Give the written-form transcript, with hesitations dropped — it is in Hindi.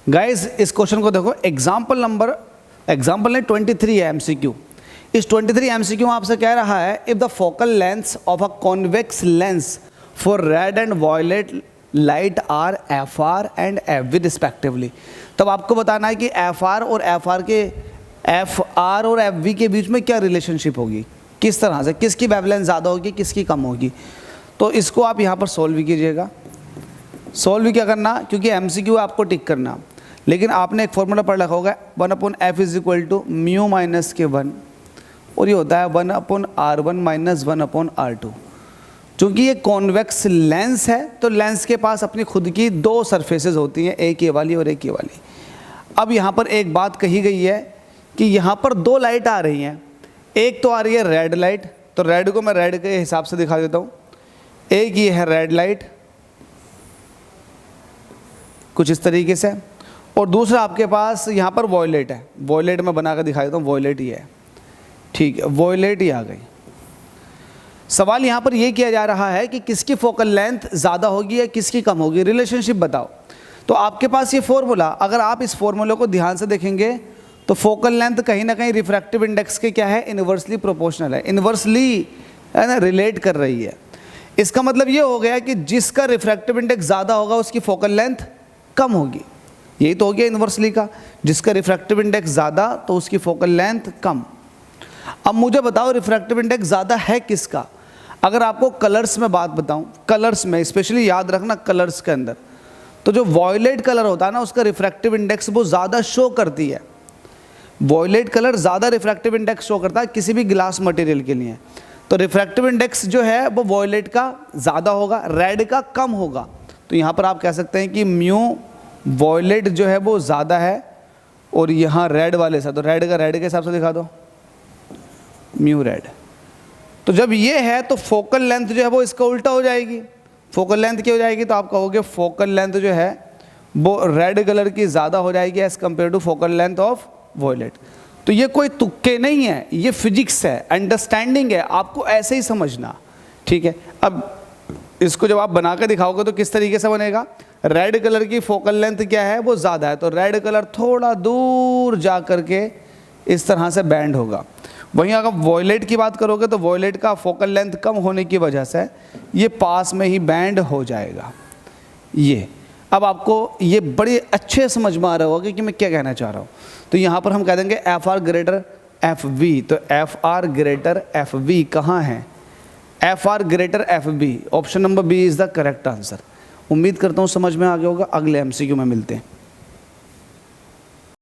गाइस इस क्वेश्चन को देखो, एग्जाम्पल ने 23 है MCQ। इस 23 MCQ में आपसे कह रहा है if the focal length of a convex lens for red and violet light are FR and FV respectively. तब आपको बताना है कि FR और FV के बीच में क्या रिलेशनशिप होगी, किस तरह से, किसकी वेवलेंथ ज़्यादा होगी, किसकी कम होगी। तो इसको आप यहाँ पर सोल्व भी कीजिएगा। सोल्व भी क्या करना, क्योंकि MCQ आपको टिक करना, लेकिन आपने एक फॉर्मूला पढ़ रखा होगा 1/f is equal to mu minus के 1, और ये होता है 1/r1 माइनस 1/r2। चूँकि ये कॉन्वेक्स लेंस है तो लेंस के पास अपनी खुद की दो सरफेसेस होती हैं, एक ये वाली और एक ये वाली। अब यहाँ पर एक बात कही गई है कि यहाँ पर दो लाइट आ रही हैं, एक तो आ रही है रेड लाइट, तो रेड को मैं रेड के हिसाब से दिखा देता हूँ। एक ये है रेड लाइट कुछ इस तरीके से, और दूसरा आपके पास यहाँ पर वॉयलेट है। वॉयलेट मैं बना कर दिखा देता हूँ, वॉयलेट ही है, ठीक है, वॉयलेट ही आ गई। सवाल यहाँ पर ये किया जा रहा है कि किसकी फोकल लेंथ ज़्यादा होगी या किसकी कम होगी, रिलेशनशिप बताओ। तो आपके पास ये फॉर्मूला, अगर आप इस फॉर्मूले को ध्यान से देखेंगे तो फोकल लेंथ कहीं ना कहीं रिफ्रैक्टिव इंडेक्स के क्या है, इन्वर्सली प्रोपोर्शनल है, इन्वर्सली है ना, रिलेट कर रही है। इसका मतलब ये हो गया कि जिसका रिफ्रैक्टिव इंडेक्स ज़्यादा होगा उसकी फोकल लेंथ कम होगी। यही तो हो गया इन्वर्सली का, जिसका रिफ्रैक्टिव इंडेक्स ज़्यादा तो उसकी फोकल लेंथ कम। अब मुझे बताओ रिफ्रैक्टिव इंडेक्स ज़्यादा है किसका। अगर आपको कलर्स में बात बताऊं, कलर्स में स्पेशली याद रखना, कलर्स के अंदर तो जो वॉयलेट कलर होता है ना, उसका रिफ्रैक्टिव इंडेक्स वो ज़्यादा शो करती है। वॉयलेट कलर ज़्यादा रिफ्रैक्टिव इंडेक्स शो करता है किसी भी ग्लास मटेरियल के लिए। तो रिफ्रैक्टिव इंडेक्स जो है वो वॉयलेट का ज़्यादा होगा, रेड का कम होगा। तो यहाँ पर आप कह सकते हैं कि म्यू वॉयलेट जो है वो ज़्यादा है, और यहाँ रेड वाले से, तो रेड का रेड के हिसाब से दिखा दो, म्यू रेड। तो जब ये है तो फोकल लेंथ जो है वो इसका उल्टा हो जाएगी। फोकल लेंथ क्या हो जाएगी, तो आप कहोगे फोकल लेंथ जो है वो रेड कलर की ज़्यादा हो जाएगी as compare to focal length of violet. तो ये कोई तुक्के नहीं है, ये फिजिक्स है, अंडरस्टैंडिंग है, आपको ऐसे ही समझना, ठीक है। अब इसको जब आप बना कर दिखाओगे तो किस तरीके से बनेगा, रेड कलर की फोकल लेंथ क्या है, वो ज़्यादा है, तो रेड कलर थोड़ा दूर जा करके इस तरह से बैंड होगा। वहीं अगर वॉयलेट की बात करोगे तो वॉयलेट का फोकल लेंथ कम होने की वजह से ये पास में ही बैंड हो जाएगा। ये अब आपको ये बड़े अच्छे समझ में आ रहा होगा कि मैं क्या कहना चाह रहा हूँ। तो यहाँ पर हम कह देंगे FR ग्रेटर FV, तो FR ग्रेटर FV कहाँ है, FR greater FV, option number B is the correct answer. उम्मीद करता हूँ समझ में आ गया होगा। अगले MCQ में मिलते हैं।